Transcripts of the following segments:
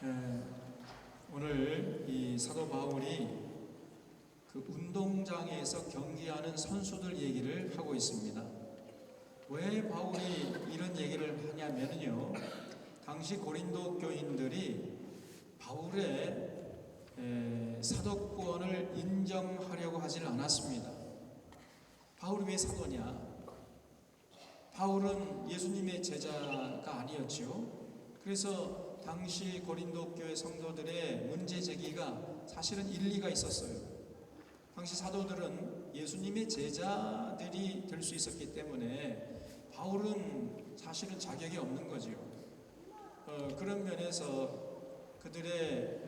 예, 오늘 이 사도 바울이 그 운동장에서 경기하는 선수들 얘기를 하고 있습니다. 왜 바울이 이런 얘기를 하냐면요, 당시 고린도 교인들이 바울의 사도권을 인정하려고 하질 않았습니다. 바울이 왜 사도냐? 바울은 예수님의 제자가 아니었지요. 그래서 당시 고린도 교회 성도들의 문제 제기가 사실은 일리가 있었어요. 당시 사도들은 예수님의 제자들이 될 수 있었기 때문에 바울은 사실은 자격이 없는 거지요. 그런 면에서 그들의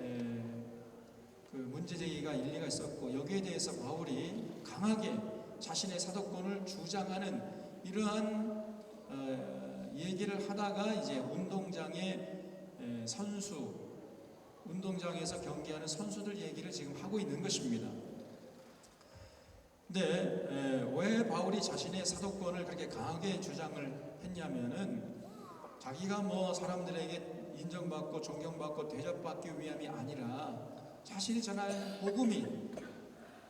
그 문제 제기가 일리가 있었고, 여기에 대해서 바울이 강하게 자신의 사도권을 주장하는 이러한 얘기를 하다가 이제 운동장에서 경기하는 선수들 얘기를 지금 하고 있는 것입니다. 근데 왜 바울이 자신의 사도권을 그렇게 강하게 주장을 했냐면은, 자기가 뭐 사람들에게 인정받고 존경받고 대접받기 위함이 아니라 자신이 전할 복음이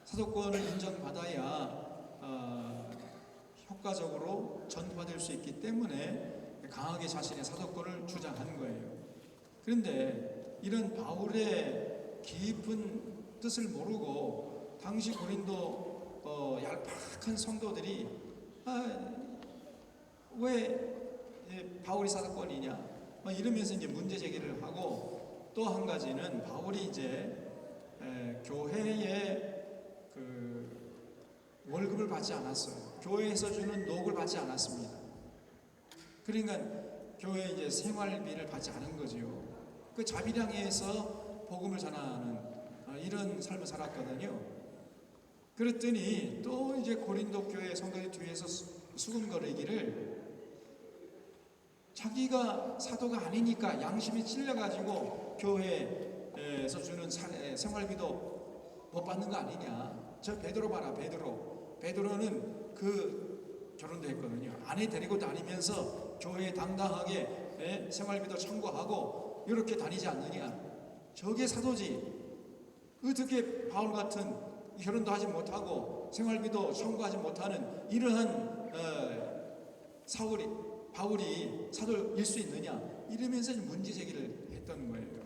사도권을 인정받아야 효과적으로 전파될 수 있기 때문에 강하게 자신의 사도권을 주장하는 거예요. 그런데 이런 바울의 깊은 뜻을 모르고 당시 고린도 얄팍한 성도들이 왜 바울이 사도권이냐 이러면서 이제 문제 제기를 하고, 또 한 가지는 바울이 이제 교회에 그 월급을 받지 않았어요. 교회에서 주는 녹을 받지 않았습니다. 그러니까 교회 이제 생활비를 받지 않은 거지요. 그 자비량에서 복음을 전하는 이런 삶을 살았거든요. 그랬더니 또 이제 고린도 교회 성도들 뒤에서 수군거리기를, 자기가 사도가 아니니까 양심이 찔려가지고 교회에서 주는 생활비도 못 받는 거 아니냐. 저 베드로 봐라, 베드로는 그 결혼도 했거든요. 아내 데리고 다니면서 교회에 당당하게 생활비도 청구하고 이렇게 다니지 않느냐. 저게 사도지. 어떻게 바울 같은 결혼도 하지 못하고 생활비도 청구하지 못하는 이러한 바울이 사도일 수 있느냐, 이러면서 문제 제기를 했던 거예요.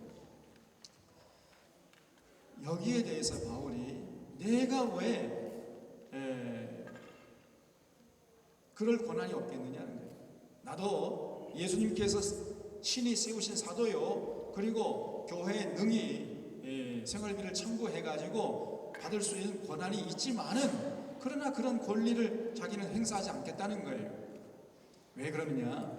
여기에 대해서 바울이 내가 왜 그럴 권한이 없겠느냐는 거예요. 나도 예수님께서 신이 세우신 사도요, 그리고 교회에 능히 생활비를 청구해가지고 받을 수 있는 권한이 있지만은, 그러나 그런 권리를 자기는 행사하지 않겠다는 거예요. 왜 그러느냐?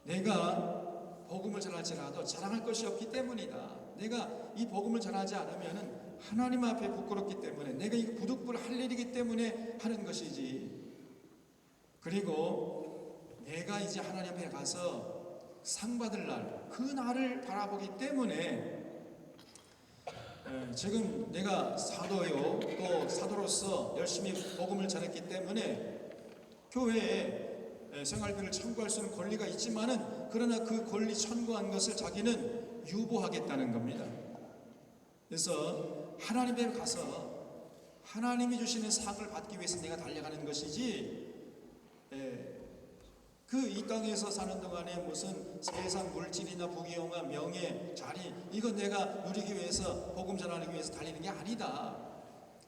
내가 복음을 전할지라도 자랑할 것이 없기 때문이다. 내가 이 복음을 전하지 않으면 하나님 앞에 부끄럽기 때문에, 내가 이 부득불 할 일이기 때문에 하는 것이지. 그리고 내가 이제 하나님 앞에 가서 상 받을 날, 그 날을 바라보기 때문에 지금 내가 사도요, 또 사도로서 열심히 복음을 전했기 때문에 교회에 생활비를 청구할 수 있는 권리가 있지만은, 그러나 그 권리 청구한 것을 자기는 유보하겠다는 겁니다. 그래서 하나님께 가서 하나님이 주시는 상을 받기 위해서 내가 달려가는 것이지, 그 이 땅에서 사는 동안에 무슨 세상 물질이나 부귀영화, 명예, 자리, 이건 내가 누리기 위해서, 복음 전하기 위해서 달리는 게 아니다.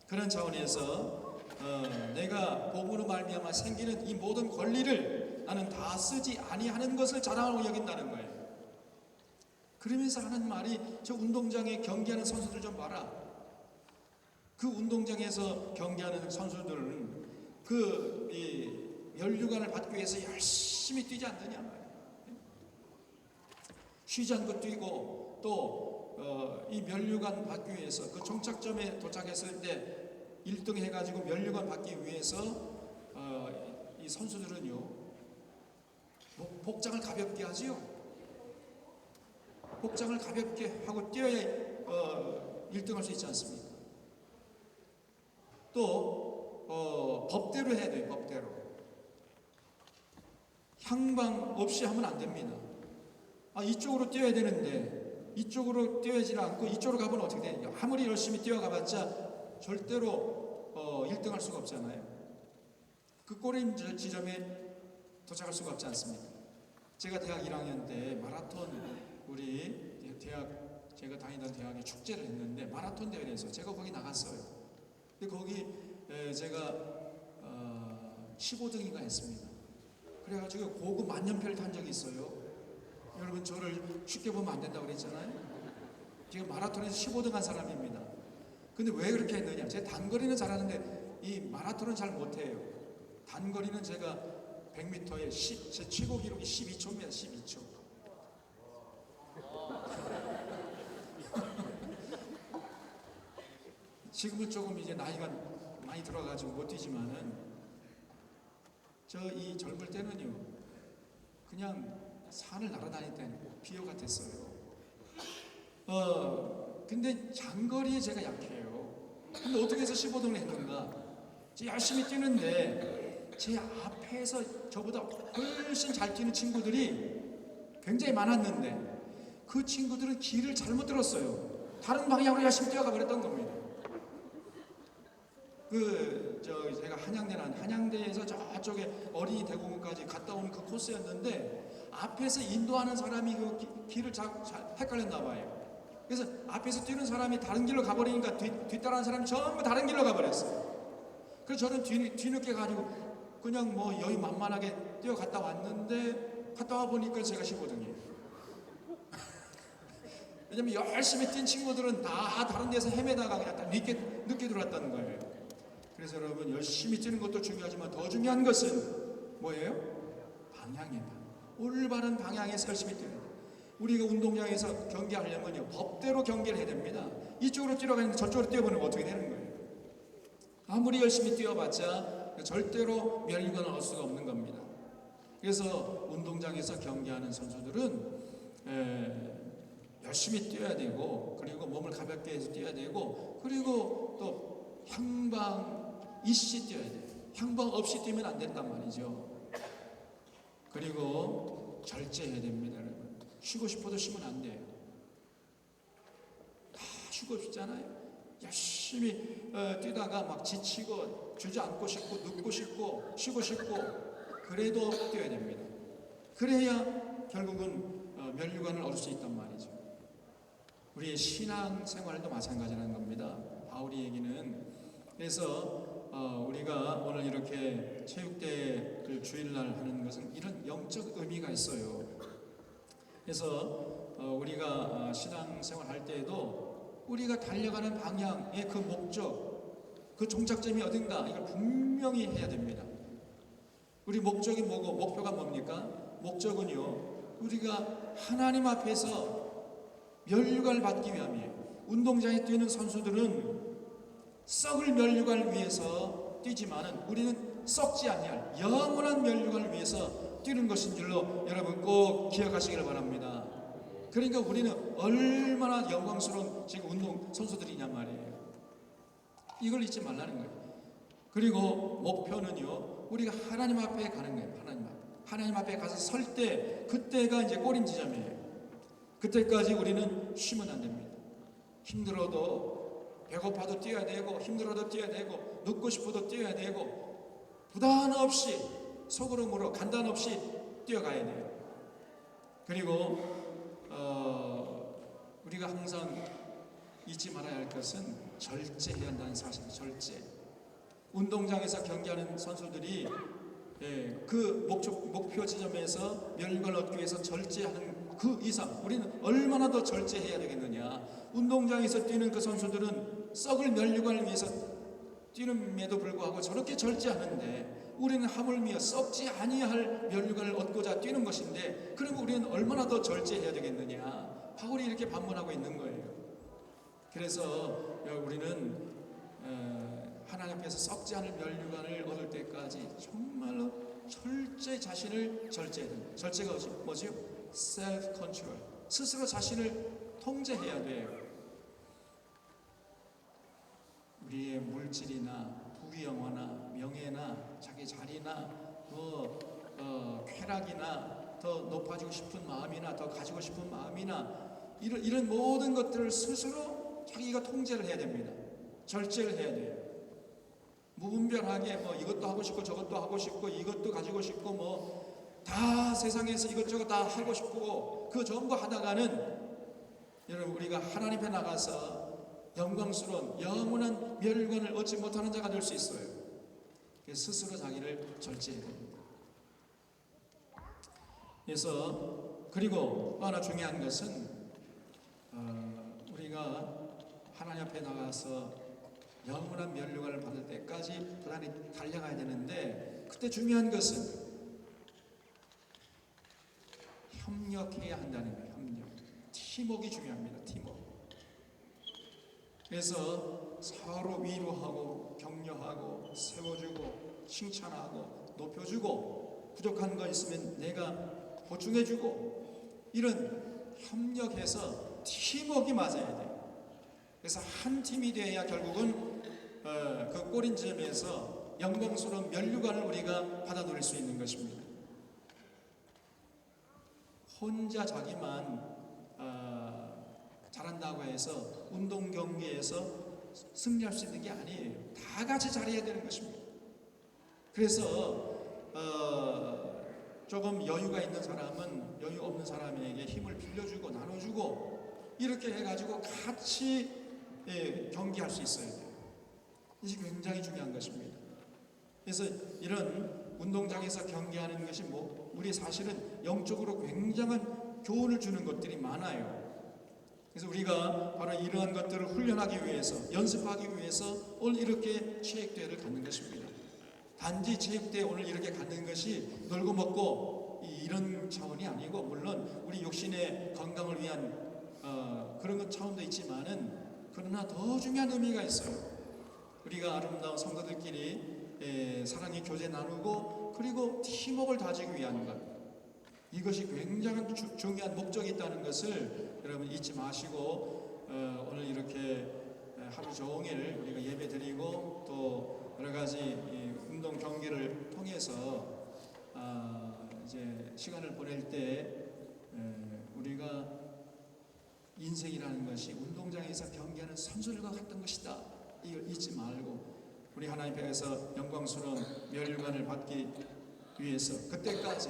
그런 차원에서 내가 복음으로 말미암아 생기는 이 모든 권리를 나는 다 쓰지 아니하는 것을 자랑하고 여긴다는 거예요. 그러면서 하는 말이, 저 운동장에 경기하는 선수들 좀 봐라. 그 운동장에서 경기하는 선수들은 이 면류관을 받기 위해서 열심히 뛰지 않느냐 말이에요. 쉬지 않고 뛰고, 또 이 면류관 받기 위해서 그 종착점에 도착했을 때 1등 해가지고 면류관 받기 위해서 이 선수들은요, 복장을 가볍게 하지요. 복장을 가볍게 하고 뛰어야 1등 할 수 있지 않습니까? 또 법대로 해야 돼요. 법대로. 향방 없이 하면 안 됩니다. 이쪽으로 뛰어야 되는데 이쪽으로 뛰어야지 않고 이쪽으로 가보면 어떻게 돼? 아무리 열심히 뛰어가봤자 절대로 1등 할 수가 없잖아요. 그 꼬림 지점에 도착할 수가 없지 않습니까? 제가 대학 1학년 때 마라톤 우리 대학 제가 다니던 대학에 축제를 했는데 마라톤 대회를 해서 제가 거기 나갔어요. 근데 거기 제가 15등인가 했습니다. 그래가지고 고급 만년필을 탄 적이 있어요. 여러분 저를 쉽게 보면 안 된다고 그랬잖아요. 제가 마라톤에서 15등 한 사람입니다. 근데 왜 그렇게 했느냐? 제가 단거리는 잘하는데 이 마라톤은 잘 못해요. 단거리는 제가 100m에 제 최고 기록이 12초입니다. 12초. 지금은 조금 이제 나이가 많이 들어가지고 못 뛰지만은 저 이 젊을 때는요 그냥 산을 날아다닐 때는 비호 같았어요. 근데 장거리에 제가 약해요. 근데 어떻게 해서 15등을 했는가? 제가 열심히 뛰는데 제 앞에서 저보다 훨씬 잘 뛰는 친구들이 굉장히 많았는데 그 친구들은 길을 잘못 들었어요. 다른 방향으로 열심히 뛰어가 버렸던 겁니다. 제가 한양대에서 저쪽에 어린이 대공원까지 갔다 오는 그 코스였는데 앞에서 인도하는 사람이 그 길을 잘 헷갈렸나 봐요. 그래서 앞에서 뛰는 사람이 다른 길로 가버리니까 뒤따라하는 사람이 전부 다른 길로 가버렸어요. 그래서 저는 뒤늦게 가지고 그냥 뭐 여유 만만하게 뛰어갔다 왔는데 갔다 와 보니까 제가 15등이에요. 왜냐면 열심히 뛴 친구들은 다 다른 데서 헤매다가 그냥 딱 늦게 들어왔다는 거예요. 그래서 여러분 열심히 뛰는 것도 중요하지만 더 중요한 것은 뭐예요? 방향입니다. 올바른 방향에서 열심히 뛰어야 돼요. 우리가 운동장에서 경기하려면요 법대로 경기를 해야 됩니다. 이쪽으로 뛰어가는데 저쪽으로 뛰어보면 어떻게 되는 거예요? 아무리 열심히 뛰어봤자 절대로 멸류관을 얻을 수가 없는 겁니다. 그래서 운동장에서 경기하는 선수들은 열심히 뛰어야 되고 그리고 몸을 가볍게 해서 뛰어야 되고 그리고 또 향방 있이 뛰어야 돼요. 향방 없이 뛰면 안 된단 말이죠. 그리고 절제해야 됩니다. 여러분. 쉬고 싶어도 쉬면 안 돼요. 다 쉬고 싶잖아요. 열심히 뛰다가 막 지치고 주저앉고 싶고 눕고 싶고 쉬고 싶고 그래도 뛰어야 됩니다. 그래야 결국은 면류관을 얻을 수 있단 말이죠. 우리의 신앙 생활도 마찬가지라는 겁니다. 바울이 얘기는 그래서 우리가 오늘 이렇게 체육대회를 주일날 하는 것은 이런 영적 의미가 있어요. 그래서 우리가 신앙생활 할 때에도 우리가 달려가는 방향의 그 목적, 그 종착점이 어딘가 이걸 분명히 해야 됩니다. 우리 목적이 뭐고 목표가 뭡니까? 목적은요 우리가 하나님 앞에서 멸류관을 받기 위함이에요. 운동장에 뛰는 선수들은 썩을 멸류관을 위해서 뛰지만은 우리는 썩지 아니할 영원한 멸류관을 위해서 뛰는 것인 줄로 여러분 꼭 기억하시기를 바랍니다. 그러니까 우리는 얼마나 영광스러운 지금 운동 선수들이냐 말이에요. 이걸 잊지 말라는 거예요. 그리고 목표는요 우리가 하나님 앞에 가는 거예요. 하나님 앞에 가서 설 때 그때가 이제 꼬림 지점이에요. 그때까지 우리는 쉬면 안 됩니다. 힘들어도 배고파도 뛰어야 되고 힘들어도 뛰어야 되고 눕고 싶어도 뛰어야 되고 부담 없이 소그름으로 간단 없이 뛰어가야 돼요. 그리고 우리가 항상 잊지 말아야 할 것은 절제해야 한다는 사실. 절제. 운동장에서 경기하는 선수들이 그 목표 지점에서 멸류관을 얻기 위해서 절제하는 그 이상 우리는 얼마나 더 절제해야 되겠느냐. 운동장에서 뛰는 그 선수들은 썩을 멸류관을 위해서 뛰는에도 불구하고 저렇게 절제하는데 우리는 하물며 썩지 아니할 멸류관을 얻고자 뛰는 것인데 그러면 우리는 얼마나 더 절제해야 되겠느냐. 바울이 이렇게 반문하고 있는 거예요. 그래서 우리는 하나님 앞에서 썩지 않을 멸류관을 얻을 때까지 정말로 철저히 자신을 절제해야 됩니다. 절제가 뭐죠? self-control. 스스로 자신을 통제해야 돼요. 우리의 물질이나 부귀영화나 명예나 자기 자리나 더 쾌락이나 더 높아지고 싶은 마음이나 더 가지고 싶은 마음이나 이런 모든 것들을 스스로 자기가 통제를 해야 됩니다. 절제를 해야 돼요. 무분별하게 뭐 이것도 하고 싶고 저것도 하고 싶고 이것도 가지고 싶고 뭐 다 세상에서 이것저것 다 하고 싶고 그 전부 하다가는 여러분 우리가 하나님 앞에 나가서 영광스러운 영원한 멸관을 얻지 못하는 자가 될 수 있어요. 그래서 스스로 자기를 절제해야 됩니다. 그래서 그리고 또 하나 중요한 것은 우리가 하나님 앞에 나가서 영원한 멸류관을 받을 때까지 부단히 달려가야 되는데 그때 중요한 것은 협력해야 한다는 거예요. 협력. 팀워크가 중요합니다. 팀워크. 그래서 서로 위로하고 격려하고 세워주고 칭찬하고 높여주고 부족한 거 있으면 내가 보충해주고 이런 협력해서 팀워크가 맞아야 돼요. 그래서 한 팀이 되어야 결국은 그 꼬린점에서 영광스러운 멸류관을 우리가 받아 누릴 수 있는 것입니다. 혼자 자기만 잘한다고 해서 운동 경기에서 승리할 수 있는 게 아니에요. 다 같이 잘해야 되는 것입니다. 그래서 조금 여유가 있는 사람은 여유 없는 사람에게 힘을 빌려주고 나눠주고 이렇게 해가지고 같이 경기할 수 있어야 돼요. 이게 굉장히 중요한 것입니다. 그래서 이런 운동장에서 경기하는 것이 우리 사실은 영적으로 굉장한 교훈을 주는 것들이 많아요. 그래서 우리가 바로 이러한 것들을 훈련하기 위해서 연습하기 위해서 오늘 이렇게 체육대회를 갖는 것입니다. 단지 체육대회 오늘 이렇게 갖는 것이 놀고 먹고 이런 차원이 아니고 물론 우리 육신의 건강을 위한 그런 차원도 있지만은 그러나 더 중요한 의미가 있어요. 우리가 아름다운 성도들끼리 사랑의 교제 나누고 그리고 팀워크를 다지기 위한 것 이것이 굉장한 중요한 목적이 있다는 것을 여러분 잊지 마시고 오늘 이렇게 하루 종일 우리가 예배 드리고 또 여러 가지 운동 경기를 통해서 이제 시간을 보낼 때 우리가 인생이라는 것이 운동장에서 경기하는 선수들과 같은 것이다. 이걸 잊지 말고 우리 하나님 앞에서 영광스러운 멸류관을 받기 위해서 그때까지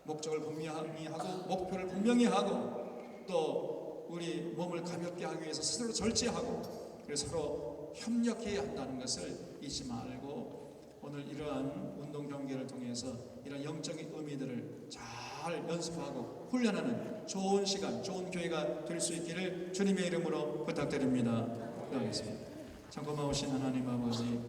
목적을 분명히 하고 목표를 분명히 하고 또 우리 몸을 가볍게 하기 위해서 스스로 절제하고 그래서 서로 협력해야 한다는 것을 잊지 말고 오늘 이러한 운동 경기를 통해서 이런 영적인 의미들을 잘 연습하고 훈련하는 좋은 시간, 좋은 교회가 될 수 있기를 주님의 이름으로 부탁드립니다. 기도하겠습니다. 참 고마우신 하나님 아버지,